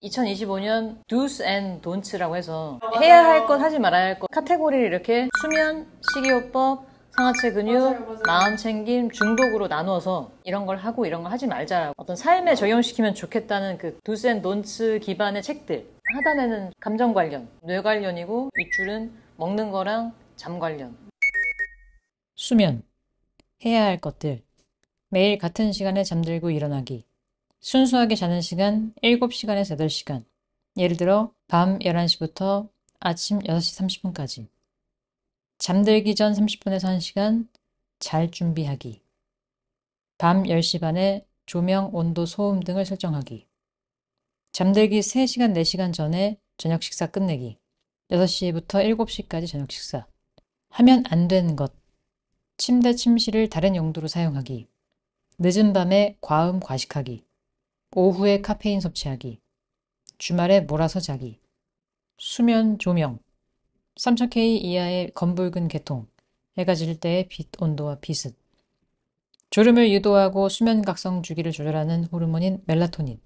2025년 do's and don'ts라고 해서 해야 할 것, 하지 말아야 할 것 카테고리를 이렇게 수면, 식이요법, 상하체 근육, 마음 챙김, 중독으로 나누어서 이런 걸 하고 이런 걸 하지 말자라고 어떤 삶에 적용시키면 좋겠다는 그 do's and don'ts 기반의 책들. 하단에는 감정 관련, 뇌 관련이고 윗줄은 먹는 거랑 잠 관련. 수면, 해야 할 것들. 매일 같은 시간에 잠들고 일어나기. 순수하게 자는 시간 7시간에서 8시간. 예를 들어 밤 11시부터 아침 6시 30분까지. 잠들기 전 30분에서 1시간 잘 준비하기. 밤 10시 반에 조명, 온도, 소음 등을 설정하기. 잠들기 3시간, 4시간 전에 저녁 식사 끝내기. 6시부터 7시까지 저녁 식사. 하면 안 되는 것. 침대 침실을 다른 용도로 사용하기. 늦은 밤에 과음 과식하기. 오후에 카페인 섭취하기. 주말에 몰아서 자기. 수면 조명. 3000K 이하의 검붉은 계통. 해가 질 때의 빛 온도와 비습. 졸음을 유도하고 수면 각성 주기를 조절하는 호르몬인 멜라토닌.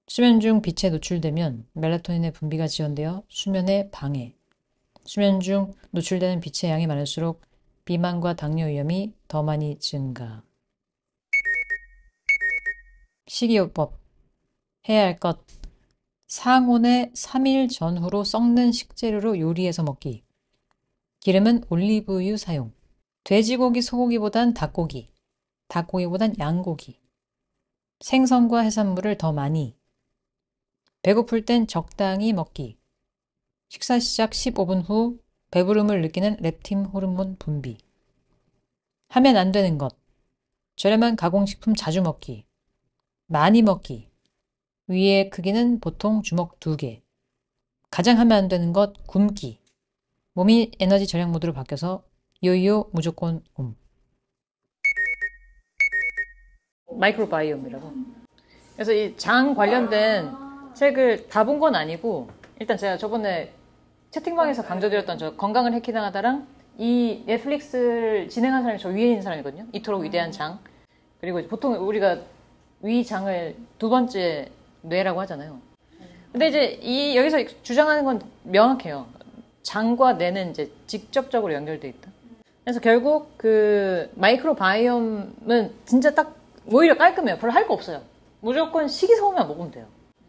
수면 중 빛에 노출되면 멜라토닌의 분비가 지연되어 수면에 방해. 수면 중 노출되는 빛의 양이 많을수록 비만과 당뇨 위험이 더 많이 증가. 식이요법. 해야 할 것. 상온에 3일 전후로 썩는 식재료로 요리해서 먹기. 기름은 올리브유 사용. 돼지고기, 소고기보단 닭고기. 닭고기보단 양고기. 생선과 해산물을 더 많이. 배고플 땐 적당히 먹기. 식사 시작 15분 후 배부름을 느끼는 렙틴 호르몬 분비. 하면 안 되는 것. 저렴한 가공식품 자주 먹기. 많이 먹기. 위의 크기는 보통 주먹 2개. 가장 하면 안 되는 것 굶기. 몸이 에너지 절약 모드로 바뀌어서 요요 무조건 마이크로바이옴이라고. 그래서 이 장 관련된 책을 다 본 건 아니고 일단 제가 저번에 채팅방에서 강조드렸던 저 건강을 해킹당하다랑 이 넷플릭스를 진행한 사람이 저 위에 있는 사람이거든요. 이토록 위대한 장. 그리고 보통 우리가 위장을 두 번째 뇌라고 하잖아요. 근데 이제 여기서 주장하는 건 명확해요. 장과 뇌는 이제 직접적으로 연결돼 있다. 그래서 결국 그 마이크로바이옴은 진짜 딱 오히려 깔끔해요. 별로 할 거 없어요. 무조건 식이섬유만 먹으면 돼요.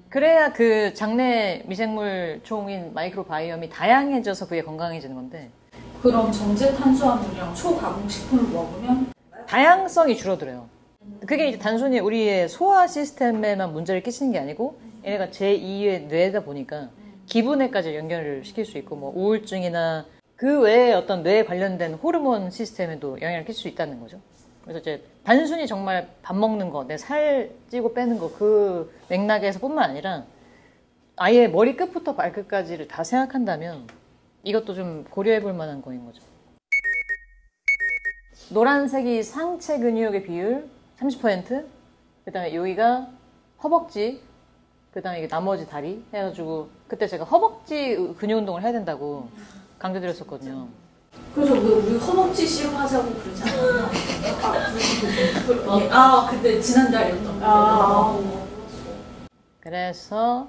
그래야 그 장내 미생물 총인 마이크로바이옴이 다양해져서 그게 건강해지는 건데. 그럼 정제 탄수화물이랑 초가공식품을 먹으면 다양성이 줄어들어요. 그게 이제 단순히 우리의 소화 시스템에만 문제를 끼치는 게 아니고 얘네가 제2의 뇌다 보니까 기분에까지 연결을 시킬 수 있고 뭐 우울증이나 그 외에 어떤 뇌에 관련된 호르몬 시스템에도 영향을 끼칠 수 있다는 거죠. 그래서 이제 단순히 정말 밥 먹는 거, 내 살 찌고 빼는 거 그 맥락에서 뿐만 아니라 아예 머리 끝부터 발끝까지를 다 생각한다면 이것도 좀 고려해 볼 만한 거인 거죠. 노란색이 상체 근육의 비율 30%, 그 다음에 여기가 허벅지, 그 다음에 이게 나머지 다리 해가지고 그때 제가 허벅지 근육 운동을 해야 된다고 강조드렸었거든요. 그래서 왜 우리 허벅지 씨름하자고 그러지 않았나? 그때 지난달이었던 거. 그래서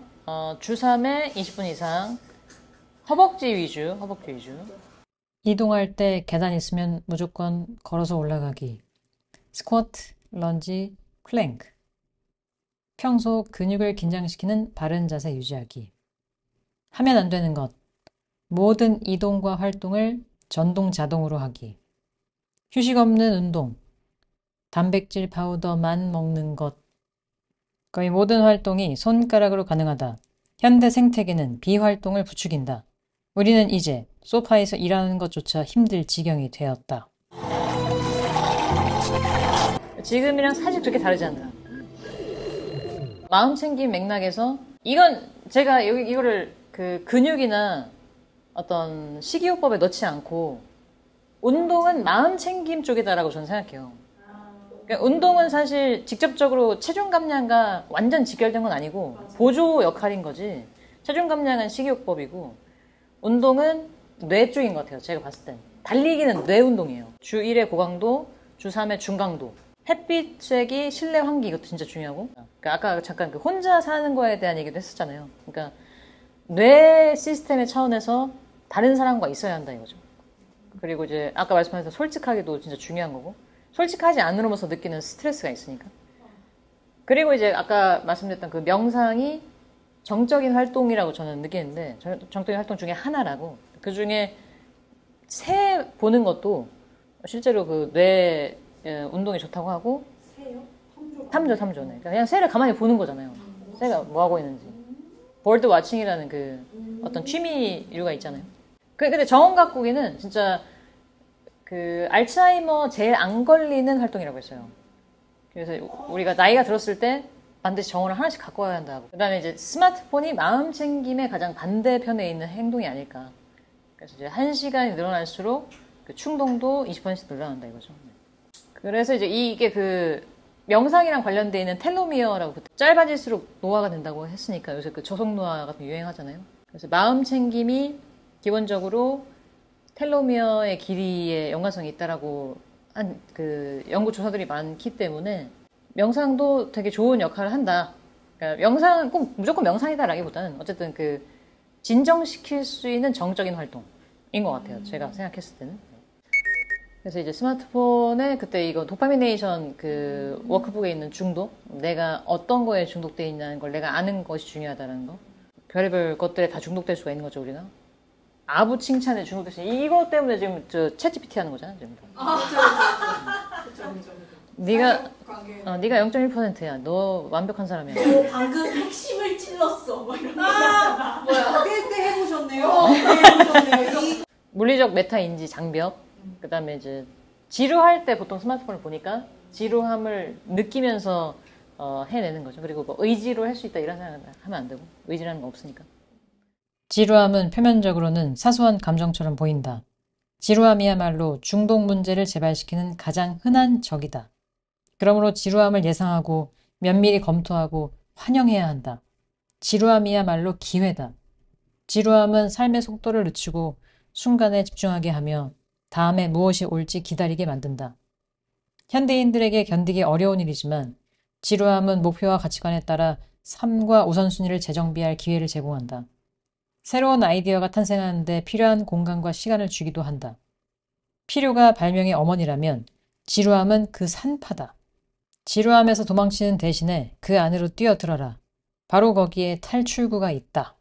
주 3회 20분 이상 허벅지 위주. 이동할 때 계단 있으면 무조건 걸어서 올라가기. 스쿼트, 런지, 플랭크. 평소 근육을 긴장시키는 바른 자세 유지하기. 하면 안 되는 것. 모든 이동과 활동을 전동 자동으로 하기. 휴식 없는 운동. 단백질 파우더만 먹는 것. 거의 모든 활동이 손가락으로 가능하다. 현대 생태계는 비활동을 부추긴다. 우리는 이제 소파에서 일하는 것조차 힘들 지경이 되었다. 지금이랑 사실 그렇게 다르지 않나. 마음 챙김 맥락에서 이건 제가 이거를 그 근육이나 어떤 식이요법에 넣지 않고 운동은 마음 챙김 쪽이다라고 저는 생각해요. 그러니까 운동은 사실 직접적으로 체중 감량과 완전 직결된 건 아니고 보조 역할인 거지. 체중 감량은 식이요법이고 운동은 뇌 쪽인 것 같아요. 제가 봤을 땐. 달리기는 뇌 운동이에요. 주 1회 고강도, 주 3회 중강도. 햇빛쬐기, 실내 환기 이것도 진짜 중요하고. 그러니까 아까 잠깐 그 혼자 사는 거에 대한 얘기도 했었잖아요. 그러니까 뇌 시스템의 차원에서 다른 사람과 있어야 한다 이거죠. 그리고 이제 아까 말씀하신 솔직하기도 진짜 중요한 거고, 솔직하지 않으면서 느끼는 스트레스가 있으니까. 그리고 이제 아까 말씀드렸던 그 명상이 정적인 활동이라고 저는 느끼는데, 정적인 활동 중에 하나라고. 그 중에 새 보는 것도 실제로 그 뇌 운동이 좋다고 하고. 새요? 탐조. 네. 그러니까 그냥 새를 가만히 보는 거잖아요. 새가 뭐 하고 있는지. 버드 와칭이라는 그 어떤 취미류가 있잖아요. 근데 정원가꾸기는 진짜 그 알츠하이머 제일 안 걸리는 활동이라고 했어요. 그래서 우리가 나이가 들었을 때 반드시 정원을 하나씩 갖고 와야 한다고. 그 다음에 이제 스마트폰이 마음 챙김의 가장 반대편에 있는 행동이 아닐까. 그래서 이제 1시간이 늘어날수록 그 충동도 20% 늘어난다 이거죠. 그래서 이제 이게 그 명상이랑 관련되어 있는 텔로미어라고, 짧아질수록 노화가 된다고 했으니까 요새 그 저속 노화 같은 유행하잖아요. 그래서 마음 챙김이 기본적으로 텔로미어의 길이에 연관성이 있다라고 한 그 연구 조사들이 많기 때문에 명상도 되게 좋은 역할을 한다. 그러니까 명상 꼭 무조건 명상이다라기보다는 어쨌든 그 진정시킬 수 있는 정적인 활동인 것 같아요. 제가 생각했을 때는. 그래서 이제 스마트폰에 그때 이거 도파미네이션 그 워크북에 있는 중독, 내가 어떤 거에 중독돼 있냐는 걸 내가 아는 것이 중요하다는 거. 별의별 것들에 다 중독될 수가 있는 거죠, 우리가. 아부 칭찬에 중독될 수 있는, 이거 때문에 지금 저 챗GPT 하는 거잖아, 지금. 그쵸. 네가 0.1%야. 너 완벽한 사람이야. 너 방금 핵심을 찔렀어. 뭐 이런 거 있잖아. 뭐야? 때 해보셨네요. 물리적 메타 인지 장벽. 그다음에 이제 지루할 때 보통 스마트폰을 보니까 지루함을 느끼면서 해내는 거죠. 그리고 뭐 의지로 할 수 있다 이런 생각은 하면 안 되고, 의지라는 거 없으니까. 지루함은 표면적으로는 사소한 감정처럼 보인다. 지루함이야말로 중독 문제를 재발시키는 가장 흔한 적이다. 그러므로 지루함을 예상하고 면밀히 검토하고 환영해야 한다. 지루함이야말로 기회다. 지루함은 삶의 속도를 늦추고 순간에 집중하게 하며 다음에 무엇이 올지 기다리게 만든다. 현대인들에게 견디기 어려운 일이지만 지루함은 목표와 가치관에 따라 삶과 우선순위를 재정비할 기회를 제공한다. 새로운 아이디어가 탄생하는데 필요한 공간과 시간을 주기도 한다. 필요가 발명의 어머니라면 지루함은 그 산파다. 지루함에서 도망치는 대신에 그 안으로 뛰어들어라. 바로 거기에 탈출구가 있다.